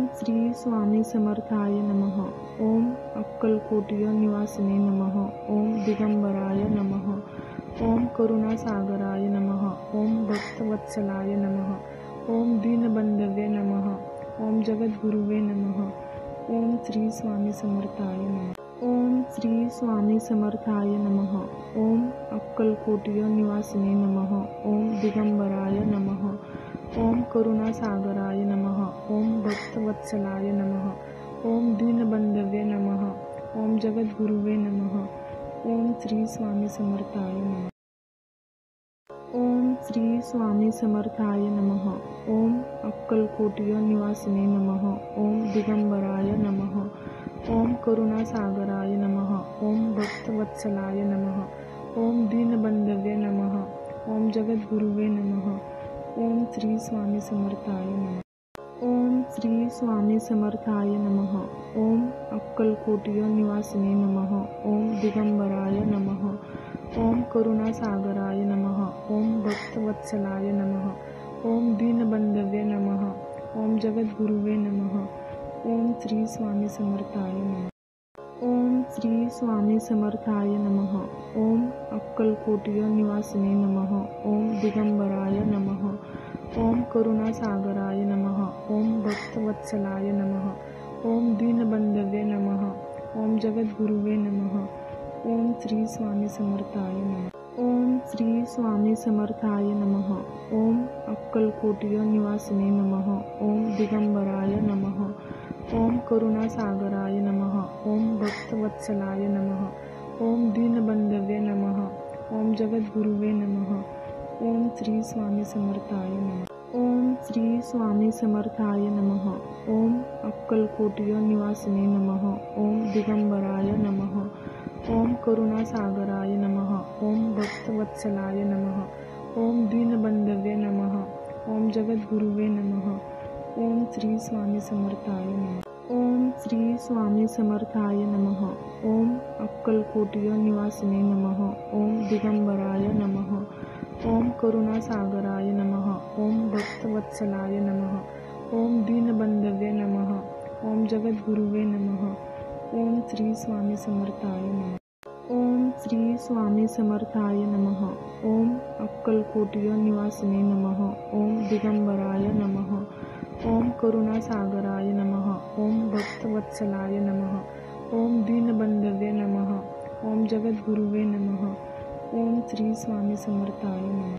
श्री स्वामी समर्थाय नमः। ओम अक्कलकोटिय निवासिने नमः। ओम दिगंबराय नमः। ओम करुणासागराय नमः। ओम भक्तवत्सलाय नमः। ओम दीनबंधवे नमः। ओम जगद्गुरुवे नमः। ओम श्री स्वामी समर्थाय नमः। ओम श्री स्वामी समर्थाय नमः। ओम अक्कलकोटिय निवासिने नमः। ओम दिगंबराय नमः। ओम करुणासागराय नमः। ओम भक्तवत्सलाय नमः। ओम दीनबंधवे नमः। ओम जगद्गुरुवे नमः। ओम श्री स्वामी समर्थाय नमः। ओम श्री स्वामी समर्थाय नमः। ओम अक्कलकोटिय निवासिने नमः। ओम दिगंबराय नमः। ओम करुणासागराय नमः। ओम भक्तवत्सलाय नमः। ओम दीनबंधवे नमः। ओम जगद्गुरुवे नमः। ओम श्री स्वामी समर्थाय नमः। ओम श्री स्वामी समर्थाय नमः। ओम अक्कलकोटिय निवासिने नमः। ओम दिगंबराय नमः। ओम करुणासागराय नमः। ओम भक्तवत्सलाय नमः। ओम दीनबंधवे नमः। ओम जगद्गुरुवे नमः। ओम श्री स्वामी समर्थाय नमः। ओम श्री स्वामी समर्थाय नमः। ओम अक्कलकोटिय निवासिने नमः। ओम दिगंबराय नमः। ओम करुणासागराय नमः। ओम भक्तवत्सलाय नमः। ओम दीनबंधवे नमः। ओम जगद्गुरुवे नमः। ओम श्री स्वामी समर्थाय नमः। ओम श्री स्वामी समर्थाय नमः। ओम अक्कलकोटिय निवासिने नमः। ओम दिगंबराय नमः। ओम करुणासागराय नमः। ओम भक्तवत्सलाय नमः। ओम दीनबंधवे नमः। ओम जगद्गुरुवे नमः। ओम श्री स्वामी समर्थाय नमः। ओम श्री स्वामी समर्थाय नमः। ओम अक्कलकोटिय निवासिने नमः। ओम दिगंबराय नमः। ओम करुणासागराय नमः। ओम भक्तवत्सलाय नमः। ओम दीनबंधवे नमः। ओम जगद्गुरुवे नमः। ओम श्री स्वामी समर्थाय नमः। ओम श्री स्वामी समर्थाय नमः। ओम अक्कलकोटिय निवासिने नमः। ओम दिगंबराय नमः। ओम करुणासागराय नमः। ओम भक्तवत्सलाय नमः। ओम दीनबंधवे नमः। ओम जगद्गुरुवे नमः। ओम श्री स्वामी समर्थाय नमः। ओम श्री स्वामी समर्थाय नमः। ओम अक्कलकोटिय निवासिने नमः। ओम दिगंबराय नमः। ओम करुणासागराय नमः। ओम भक्तवत्सलाय नमः। ओम दीनबंधवे नमः। ओम जगद्गुरुवे नमः। ओम श्री स्वामी समर्थाय नमः।